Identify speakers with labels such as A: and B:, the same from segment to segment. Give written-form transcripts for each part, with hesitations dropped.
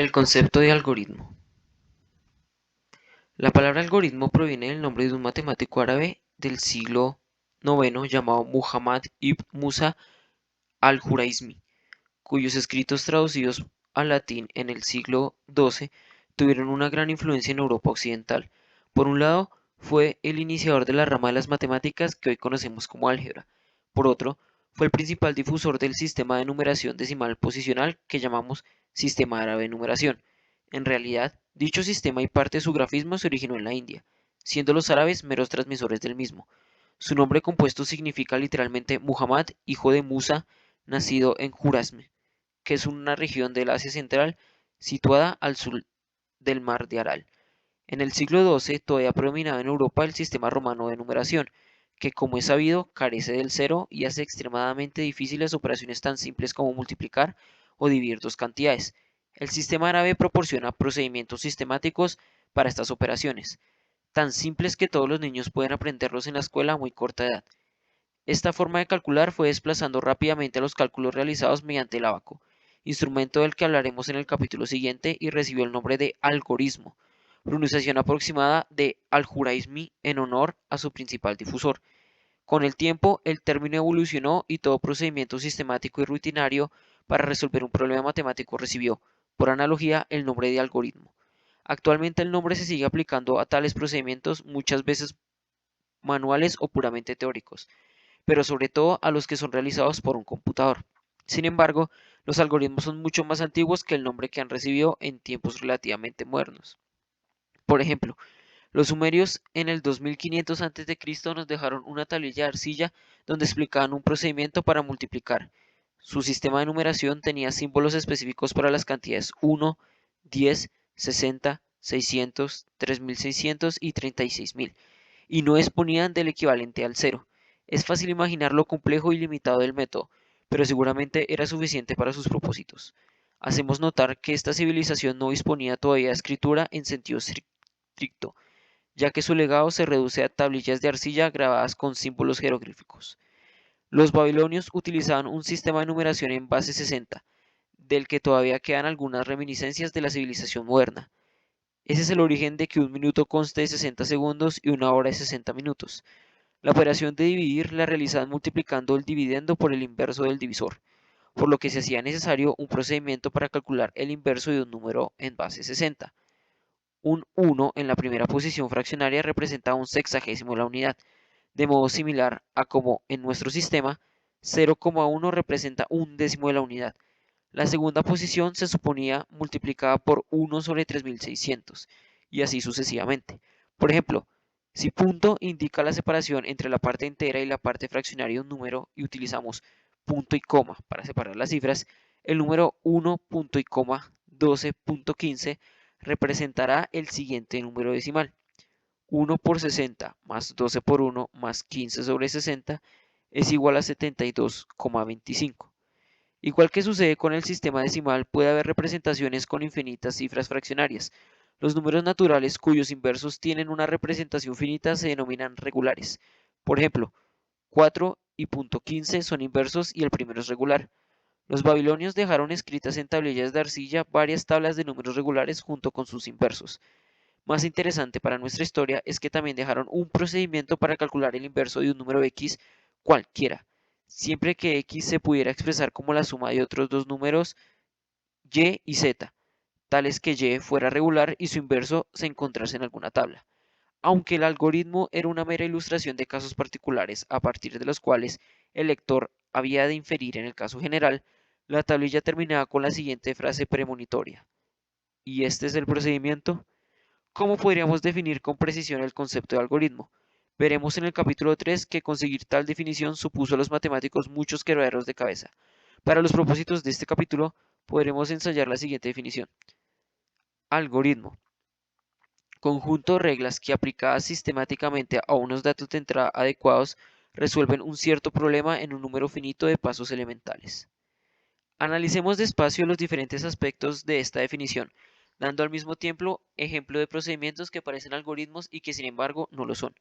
A: El concepto de algoritmo. La palabra algoritmo proviene del nombre de un matemático árabe del siglo IX llamado Muhammad ibn Musa al-Juraismi, cuyos escritos traducidos al latín en el siglo XII tuvieron una gran influencia en Europa occidental. Por un lado, fue el iniciador de la rama de las matemáticas que hoy conocemos como álgebra. Por otro, fue el principal difusor del sistema de numeración decimal posicional que llamamos sistema árabe de numeración. En realidad, dicho sistema y parte de su grafismo se originó en la India, siendo los árabes meros transmisores del mismo. Su nombre compuesto significa literalmente Muhammad, hijo de Musa, nacido en Jurazm, que es una región del Asia Central situada al sur del mar de Aral. En el siglo XII todavía predominaba en Europa el sistema romano de numeración, que como es sabido carece del cero y hace extremadamente difíciles operaciones tan simples como multiplicar o dividir dos cantidades. El sistema árabe proporciona procedimientos sistemáticos para estas operaciones, tan simples que todos los niños pueden aprenderlos en la escuela a muy corta edad. Esta forma de calcular fue desplazando rápidamente a los cálculos realizados mediante el ábaco, instrumento del que hablaremos en el capítulo siguiente y recibió el nombre de algorismo, pronunciación aproximada de al-Juraismi en honor a su principal difusor. Con el tiempo, el término evolucionó y todo procedimiento sistemático y rutinario para resolver un problema matemático recibió, por analogía, el nombre de algoritmo. Actualmente el nombre se sigue aplicando a tales procedimientos muchas veces manuales o puramente teóricos, pero sobre todo a los que son realizados por un computador. Sin embargo, los algoritmos son mucho más antiguos que el nombre que han recibido en tiempos relativamente modernos. Por ejemplo, los sumerios en el 2500 a.C. nos dejaron una tablilla de arcilla donde explicaban un procedimiento para multiplicar. Su sistema de numeración tenía símbolos específicos para las cantidades 1, 10, 60, 600, 3600 y 36000, y no exponían del equivalente al cero. Es fácil imaginar lo complejo y limitado del método, pero seguramente era suficiente para sus propósitos. Hacemos notar que esta civilización no disponía todavía de escritura en sentido estricto, ya que su legado se reduce a tablillas de arcilla grabadas con símbolos jeroglíficos. Los babilonios utilizaban un sistema de numeración en base 60, del que todavía quedan algunas reminiscencias de la civilización moderna. Ese es el origen de que un minuto conste de 60 segundos y una hora de 60 minutos. La operación de dividir la realizaban multiplicando el dividendo por el inverso del divisor, por lo que se hacía necesario un procedimiento para calcular el inverso de un número en base 60. Un 1 en la primera posición fraccionaria representa un sexagésimo de la unidad, de modo similar a como en nuestro sistema 0,1 representa un décimo de la unidad. La segunda posición se suponía multiplicada por 1 sobre 3600 y así sucesivamente. Por ejemplo, si punto indica la separación entre la parte entera y la parte fraccionaria de un número y utilizamos punto y coma para separar las cifras, el número 1 punto y coma 12.15 representará el siguiente número decimal: 1 por 60 más 12 por 1 más 15 sobre 60 es igual a 72,25. Igual que sucede con el sistema decimal, puede haber representaciones con infinitas cifras fraccionarias. Los números naturales cuyos inversos tienen una representación finita se denominan regulares. Por ejemplo, 4 y punto 15 son inversos y el primero es regular. Los babilonios dejaron escritas en tablillas de arcilla varias tablas de números regulares junto con sus inversos. Más interesante para nuestra historia es que también dejaron un procedimiento para calcular el inverso de un número x cualquiera, siempre que x se pudiera expresar como la suma de otros dos números y y z, tales que y fuera regular y su inverso se encontrase en alguna tabla. Aunque el algoritmo era una mera ilustración de casos particulares a partir de los cuales el lector había de inferir en el caso general, la tablilla terminaba con la siguiente frase premonitoria: ¿y este es el procedimiento? ¿Cómo podríamos definir con precisión el concepto de algoritmo? Veremos en el capítulo 3 que conseguir tal definición supuso a los matemáticos muchos quebraderos de cabeza. Para los propósitos de este capítulo, podremos ensayar la siguiente definición. Algoritmo: conjunto de reglas que aplicadas sistemáticamente a unos datos de entrada adecuados resuelven un cierto problema en un número finito de pasos elementales. Analicemos despacio los diferentes aspectos de esta definición, dando al mismo tiempo ejemplo de procedimientos que parecen algoritmos y que sin embargo no lo son.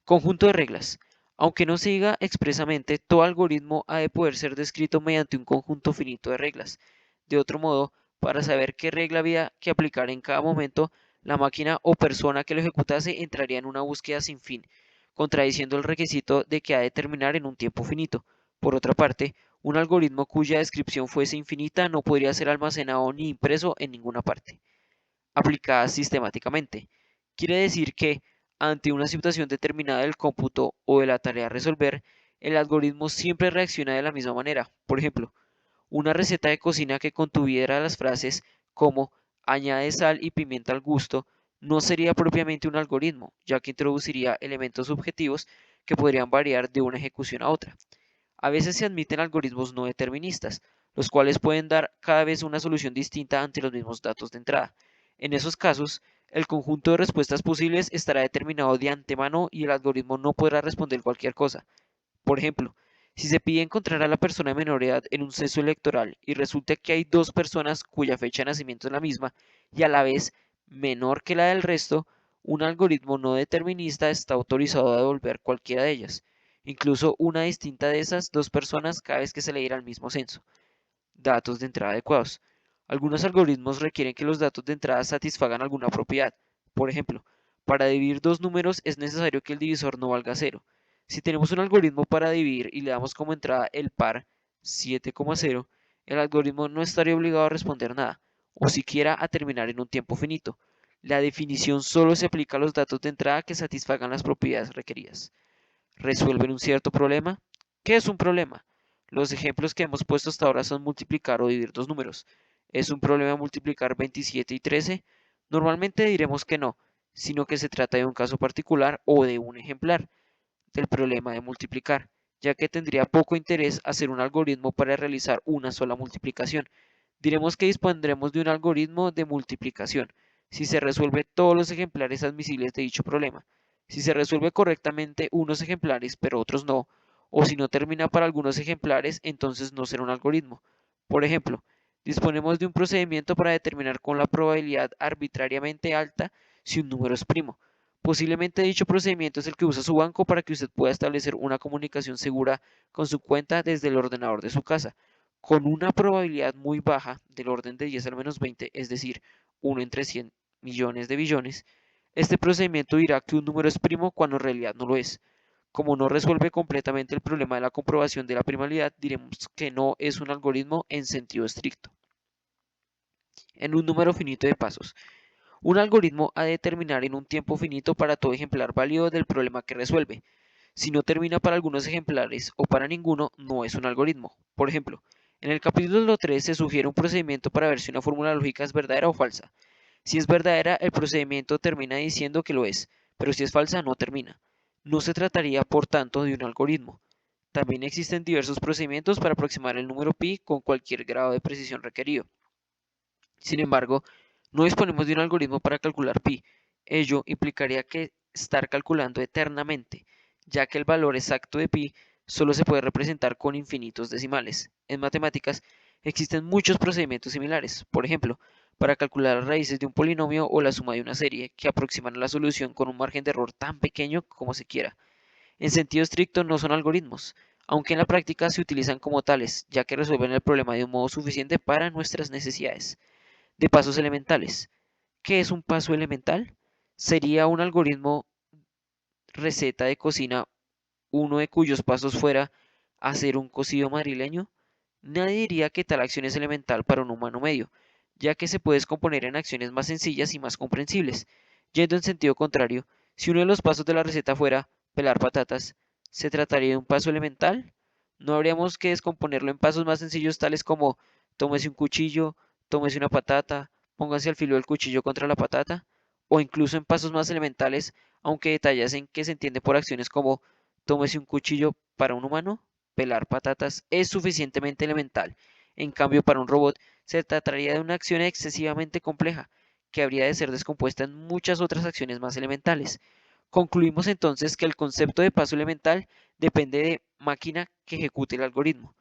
A: Conjunto de reglas. Aunque no se diga expresamente, todo algoritmo ha de poder ser descrito mediante un conjunto finito de reglas. De otro modo, Para saber qué regla había que aplicar en cada momento, la máquina o persona que lo ejecutase entraría en una búsqueda sin fin, contradiciendo el requisito de que ha de terminar en un tiempo finito. Por otra parte, un algoritmo cuya descripción fuese infinita no podría ser almacenado ni impreso en ninguna parte. Aplicadas sistemáticamente. Quiere decir que, ante una situación determinada del cómputo o de la tarea a resolver, el algoritmo siempre reacciona de la misma manera. Por ejemplo, una receta de cocina que contuviera las frases como añade sal y pimienta al gusto no sería propiamente un algoritmo, ya que introduciría elementos subjetivos que podrían variar de una ejecución a otra. A veces se admiten algoritmos no deterministas, los cuales pueden dar cada vez una solución distinta ante los mismos datos de entrada. En esos casos, el conjunto de respuestas posibles estará determinado de antemano y el algoritmo no podrá responder cualquier cosa. Por ejemplo, si se pide encontrar a la persona de menor edad en un censo electoral y resulta que hay dos personas cuya fecha de nacimiento es la misma y a la vez menor que la del resto, un algoritmo no determinista está autorizado a devolver cualquiera de ellas, incluso una distinta de esas dos personas cada vez que se le diera el mismo censo. Datos de entrada adecuados. Algunos algoritmos requieren que los datos de entrada satisfagan alguna propiedad. Por ejemplo, para dividir dos números es necesario que el divisor no valga cero. Si tenemos un algoritmo para dividir y le damos como entrada el par 7,0, el algoritmo no estaría obligado a responder nada, o siquiera a terminar en un tiempo finito. La definición solo se aplica a los datos de entrada que satisfagan las propiedades requeridas. ¿Resuelven un cierto problema? ¿Qué es un problema? Los ejemplos que hemos puesto hasta ahora son multiplicar o dividir dos números. ¿Es un problema multiplicar 27 y 13? Normalmente diremos que no, sino que se trata de un caso particular o de un ejemplar del problema de multiplicar, ya que tendría poco interés hacer un algoritmo para realizar una sola multiplicación. Diremos que dispondremos de un algoritmo de multiplicación, si se resuelve todos los ejemplares admisibles de dicho problema. Si se resuelve correctamente unos ejemplares pero otros no, o si no termina para algunos ejemplares, entonces no será un algoritmo. Por ejemplo, disponemos de un procedimiento para determinar con la probabilidad arbitrariamente alta si un número es primo. Posiblemente dicho procedimiento es el que usa su banco para que usted pueda establecer una comunicación segura con su cuenta desde el ordenador de su casa, con una probabilidad muy baja del orden de 10 al menos 20, es decir, 1 entre 100 millones de billones. Este procedimiento dirá que un número es primo cuando en realidad no lo es. Como no resuelve completamente el problema de la comprobación de la primalidad, diremos que no es un algoritmo en sentido estricto. En un número finito de pasos. Un algoritmo ha de terminar en un tiempo finito para todo ejemplar válido del problema que resuelve. Si no termina para algunos ejemplares o para ninguno, no es un algoritmo. Por ejemplo, en el capítulo 3 se sugiere un procedimiento para ver si una fórmula lógica es verdadera o falsa. Si es verdadera, el procedimiento termina diciendo que lo es, pero si es falsa, no termina. No se trataría, por tanto, de un algoritmo. También existen diversos procedimientos para aproximar el número pi con cualquier grado de precisión requerido. Sin embargo, no disponemos de un algoritmo para calcular pi. Ello implicaría que estar calculando eternamente, ya que el valor exacto de pi solo se puede representar con infinitos decimales. En matemáticas existen muchos procedimientos similares, por ejemplo, para calcular las raíces de un polinomio o la suma de una serie, que aproximan a la solución con un margen de error tan pequeño como se quiera. En sentido estricto no son algoritmos, aunque en la práctica se utilizan como tales, ya que resuelven el problema de un modo suficiente para nuestras necesidades. De pasos elementales. ¿Qué es un paso elemental? Sería un algoritmo receta de cocina, uno de cuyos pasos fuera hacer un cocido madrileño. Nadie diría que tal acción es elemental para un humano medio, ya que se puede descomponer en acciones más sencillas y más comprensibles. Yendo en sentido contrario, si uno de los pasos de la receta fuera pelar patatas, ¿se trataría de un paso elemental? No habríamos que descomponerlo en pasos más sencillos tales como tómese un cuchillo, tómese una patata, póngase al filo del cuchillo contra la patata, o incluso en pasos más elementales, aunque detallasen que se entiende por acciones como tómese un cuchillo para un humano, pelar patatas es suficientemente elemental. En cambio, para un robot se trataría de una acción excesivamente compleja, que habría de ser descompuesta en muchas otras acciones más elementales. Concluimos entonces que el concepto de paso elemental depende de máquina que ejecute el algoritmo.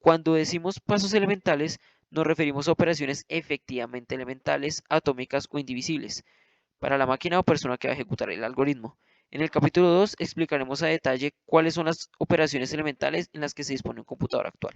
A: Cuando decimos pasos elementales, nos referimos a operaciones efectivamente elementales, atómicas o indivisibles, para la máquina o persona que va a ejecutar el algoritmo. En el capítulo 2 explicaremos a detalle cuáles son las operaciones elementales en las que se dispone un computador actual.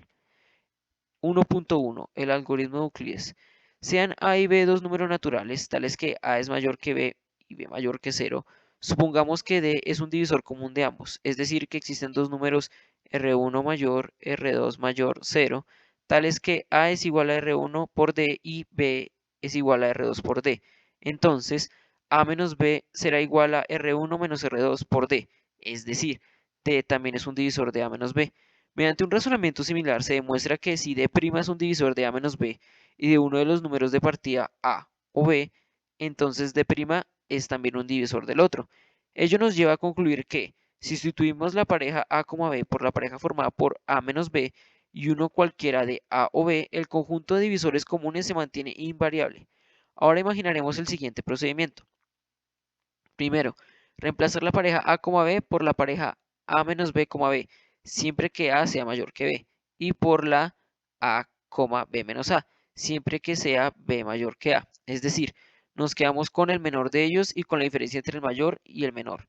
A: 1.1. El algoritmo de Euclides. Sean A y B dos números naturales, tales que A es mayor que B y B mayor que cero, supongamos que D es un divisor común de ambos, es decir, que existen dos números R1 mayor, R2 mayor cero, tales que A es igual a R1 por D y B es igual a R2 por D. Entonces, A menos B será igual a R1 menos R2 por D, es decir, D también es un divisor de A menos B. Mediante un razonamiento similar se demuestra que si D' es un divisor de A menos B, y de uno de los números de partida A o B, entonces D' es también un divisor del otro. Ello nos lleva a concluir que, si sustituimos la pareja A, B por la pareja formada por A menos B y uno cualquiera de A o B, el conjunto de divisores comunes se mantiene invariable. Ahora imaginaremos el siguiente procedimiento. Primero, reemplazar la pareja A, B por la pareja A menos B, B, siempre que A sea mayor que B, y por la A, B menos A, siempre que sea B mayor que A. Es decir, nos quedamos con el menor de ellos y con la diferencia entre el mayor y el menor.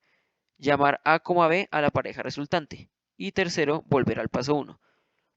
A: Llamar A, B a la pareja resultante. Y tercero, volver al paso 1.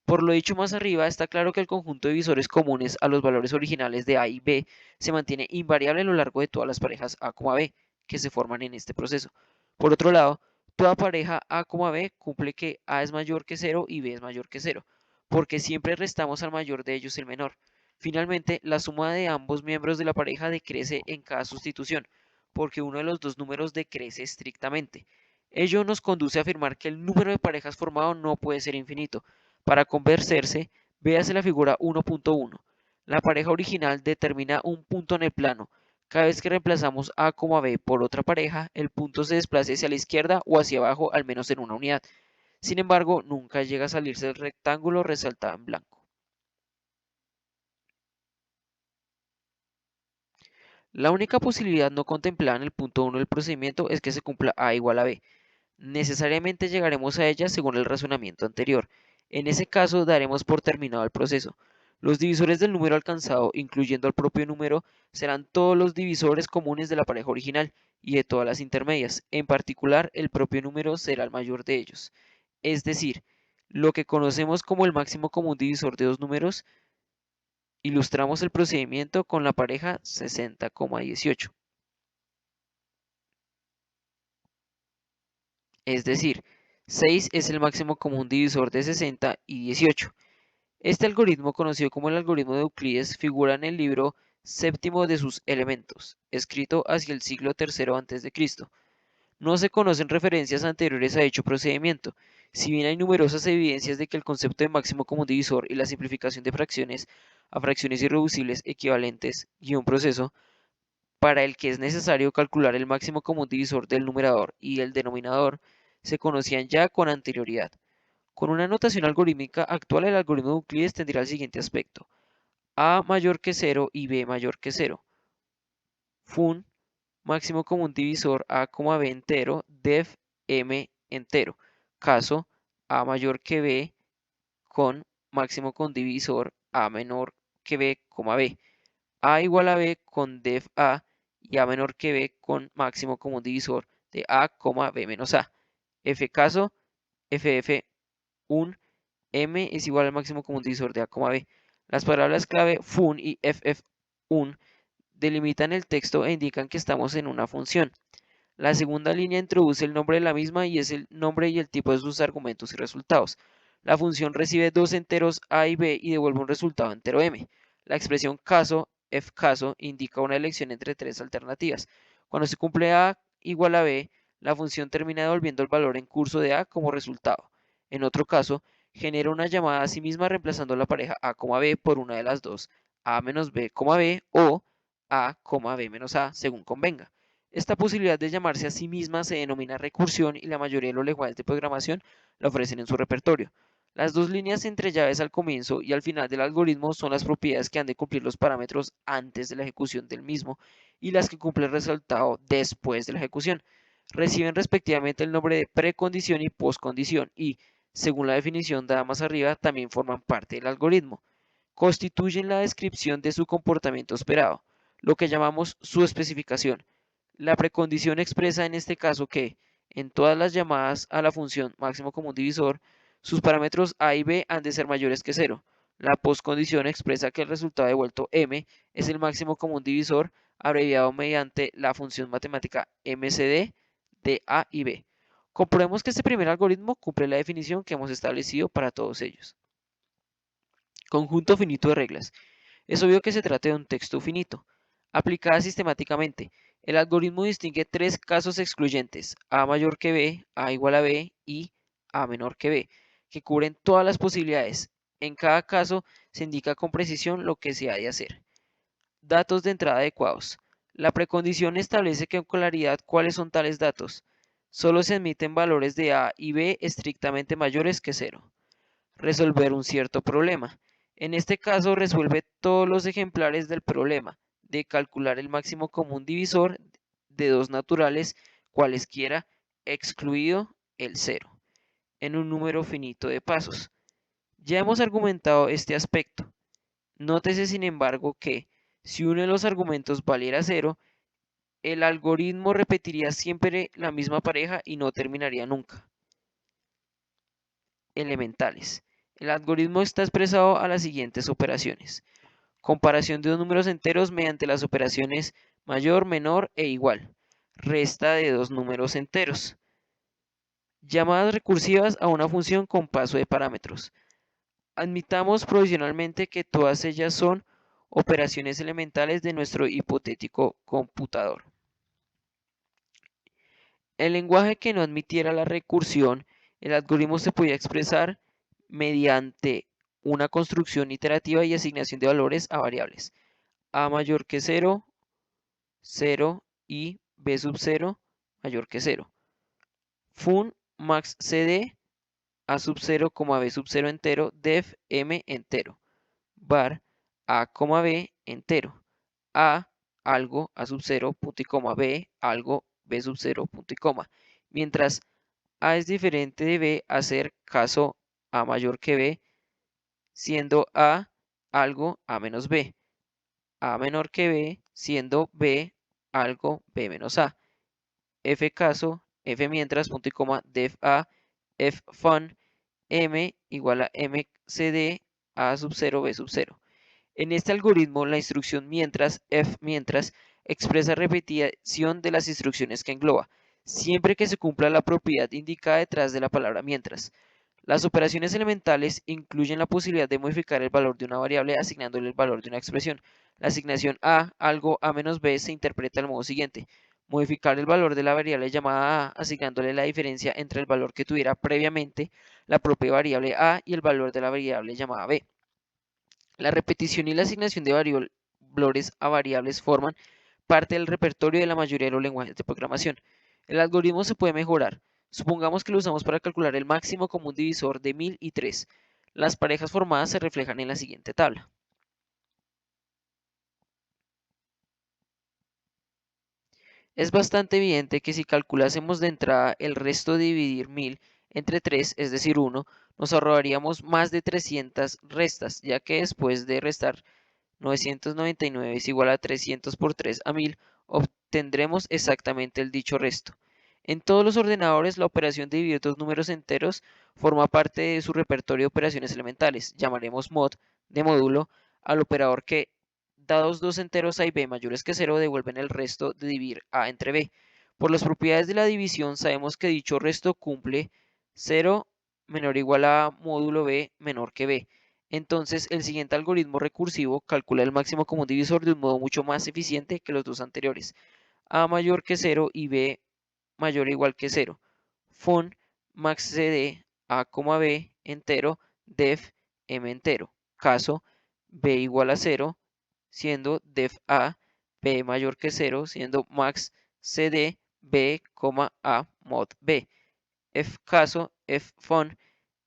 A: Por lo dicho más arriba, está claro que el conjunto de divisores comunes a los valores originales de A y B se mantiene invariable a lo largo de todas las parejas A, B que se forman en este proceso. Por otro lado, toda pareja A, B cumple que A es mayor que 0 y B es mayor que 0, porque siempre restamos al mayor de ellos el menor. Finalmente, la suma de ambos miembros de la pareja decrece en cada sustitución, porque uno de los dos números decrece estrictamente. Ello nos conduce a afirmar que el número de parejas formado no puede ser infinito. Para convencerse, véase la figura 1.1. La pareja original determina un punto en el plano. Cada vez que reemplazamos A, B por otra pareja, el punto se desplaza hacia la izquierda o hacia abajo al menos en una unidad. Sin embargo, nunca llega a salirse del rectángulo resaltado en blanco. La única posibilidad no contemplada en el punto 1 del procedimiento es que se cumpla A igual a B. Necesariamente llegaremos a ella según el razonamiento anterior. En ese caso daremos por terminado el proceso. Los divisores del número alcanzado, incluyendo el propio número, serán todos los divisores comunes de la pareja original y de todas las intermedias. En particular, el propio número será el mayor de ellos. Es decir, lo que conocemos como el máximo común divisor de dos números, ilustramos el procedimiento con la pareja 60,18. Es decir, 6 es el máximo común divisor de 60 y 18. Este algoritmo, conocido como el algoritmo de Euclides, figura en el libro séptimo de sus Elementos, escrito hacia el siglo III a.C. No se conocen referencias anteriores a dicho procedimiento, si bien hay numerosas evidencias de que el concepto de máximo común divisor y la simplificación de fracciones a fracciones irreducibles equivalentes y un proceso para el que es necesario calcular el máximo común divisor del numerador y el denominador se conocían ya con anterioridad. Con una notación algorítmica actual, el algoritmo de Euclides tendría el siguiente aspecto: A mayor que 0 y B mayor que 0. Fun, máximo común divisor A, B entero, def M entero. Caso A mayor que B con máximo común divisor A menor que B, B. A igual a B con def A y A menor que B con máximo común divisor de A, B menos A. F caso, FF un M es igual al máximo común divisor de A, B. Las palabras clave fun y ff1 delimitan el texto e indican que estamos en una función. La segunda línea introduce el nombre de la misma y es el nombre y el tipo de sus argumentos y resultados. La función recibe dos enteros A y B y devuelve un resultado entero M. La expresión caso, f caso, indica una elección entre tres alternativas. Cuando se cumple A igual a B, la función termina devolviendo el valor en curso de A como resultado. En otro caso, genera una llamada a sí misma reemplazando la pareja A, B por una de las dos, A menos B, B o A, B menos A, según convenga. Esta posibilidad de llamarse a sí misma se denomina recursión y la mayoría de los lenguajes de programación la ofrecen en su repertorio. Las dos líneas entre llaves al comienzo y al final del algoritmo son las propiedades que han de cumplir los parámetros antes de la ejecución del mismo y las que cumplen el resultado después de la ejecución. Reciben respectivamente el nombre de precondición y postcondición y, según la definición dada más arriba, también forman parte del algoritmo. Constituyen la descripción de su comportamiento esperado, lo que llamamos su especificación. La precondición expresa en este caso que, en todas las llamadas a la función máximo común divisor, sus parámetros A y B han de ser mayores que 0, La postcondición expresa que el resultado devuelto m es el máximo común divisor abreviado mediante la función matemática MCD de A y B. Comprobemos que este primer algoritmo cumple la definición que hemos establecido para todos ellos. Conjunto finito de reglas. Es obvio que se trata de un texto finito. Aplicada sistemáticamente, el algoritmo distingue tres casos excluyentes, A mayor que B, A igual a B y A menor que B, que cubren todas las posibilidades. En cada caso se indica con precisión lo que se ha de hacer. Datos de entrada adecuados. La precondición establece con claridad cuáles son tales datos. Solo se admiten valores de A y B estrictamente mayores que 0. Resolver un cierto problema. En este caso resuelve todos los ejemplares del problema de calcular el máximo común divisor de dos naturales cualesquiera, excluido el 0, en un número finito de pasos. Ya hemos argumentado este aspecto. Nótese sin embargo que, si uno de los argumentos valiera 0, el algoritmo repetiría siempre la misma pareja y no terminaría nunca. Elementales. El algoritmo está expresado a las siguientes operaciones. Comparación de dos números enteros mediante las operaciones mayor, menor e igual. Resta de dos números enteros. Llamadas recursivas a una función con paso de parámetros. Admitamos provisionalmente que todas ellas son operaciones elementales de nuestro hipotético computador. El lenguaje que no admitiera la recursión, el algoritmo se podía expresar mediante una construcción iterativa y asignación de valores a variables. A mayor que 0, 0 y b sub 0 mayor que 0. Fun max cd a sub 0, b sub 0 entero def m entero. Var a, b entero. A algo a sub 0 punto y coma b algo b sub 0 punto y coma. Mientras a es diferente de b, hacer caso a mayor que b, siendo a algo a menos b. A menor que b, siendo b algo b menos a. F caso, f mientras, punto y coma, def a, f fun, m igual a mcd a sub 0, b sub 0. En este algoritmo, la instrucción mientras, f mientras, expresa repetición de las instrucciones que engloba, siempre que se cumpla la propiedad indicada detrás de la palabra mientras. Las operaciones elementales incluyen la posibilidad de modificar el valor de una variable asignándole el valor de una expresión. La asignación a algo a menos b se interpreta del modo siguiente. Modificar el valor de la variable llamada a asignándole la diferencia entre el valor que tuviera previamente la propia variable a y el valor de la variable llamada b. La repetición y la asignación de valores a variables forman parte del repertorio de la mayoría de los lenguajes de programación. El algoritmo se puede mejorar. Supongamos que lo usamos para calcular el máximo común divisor de 1000 y 3. Las parejas formadas se reflejan en la siguiente tabla. Es bastante evidente que si calculásemos de entrada el resto de dividir 1000 entre 3, es decir 1, nos ahorraríamos más de 300 restas, ya que después de restar 999 es igual a 300 por 3 a 1000, obtendremos exactamente el dicho resto. En todos los ordenadores, la operación de dividir dos números enteros forma parte de su repertorio de operaciones elementales. Llamaremos mod de módulo al operador que, dados dos enteros a y b mayores que 0, devuelven el resto de dividir a entre b. Por las propiedades de la división, sabemos que dicho resto cumple 0 menor o igual a módulo b menor que b. Entonces, el siguiente algoritmo recursivo calcula el máximo común divisor de un modo mucho más eficiente que los dos anteriores. A mayor que 0 y b mayor o igual que 0. Fun max cd a, b entero def m entero. Caso b igual a 0, siendo def a b mayor que 0, siendo max cd b, a mod b. F caso f fun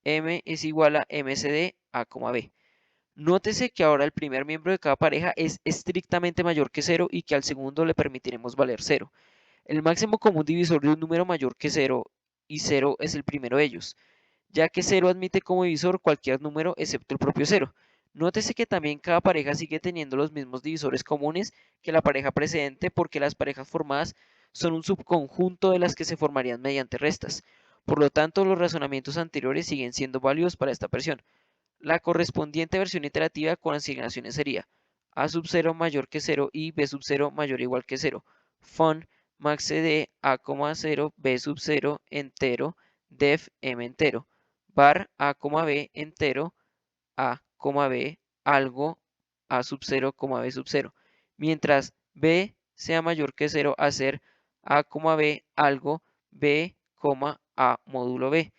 A: m es igual a mcd a, b. Nótese que ahora el primer miembro de cada pareja es estrictamente mayor que 0 y que al segundo le permitiremos valer 0. El máximo común divisor de un número mayor que 0 y 0 es el primero de ellos, ya que 0 admite como divisor cualquier número excepto el propio 0. Nótese que también cada pareja sigue teniendo los mismos divisores comunes que la pareja precedente porque las parejas formadas son un subconjunto de las que se formarían mediante restas. Por lo tanto, los razonamientos anteriores siguen siendo válidos para esta versión. La correspondiente versión iterativa con asignaciones sería a sub 0 mayor que 0 y b sub 0 mayor o igual que 0. Fun max cd a, 0 b sub 0 entero def m entero. Var a, b entero a, b algo a sub 0, b sub 0. Mientras b sea mayor que 0, hacer a, b algo b, a módulo b.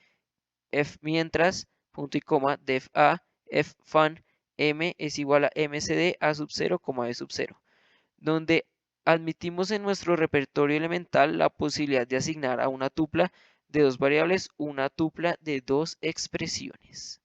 A: F mientras, punto y coma, def a, f fun, m es igual a mcd a sub 0, b sub 0, donde admitimos en nuestro repertorio elemental la posibilidad de asignar a una tupla de dos variables una tupla de dos expresiones.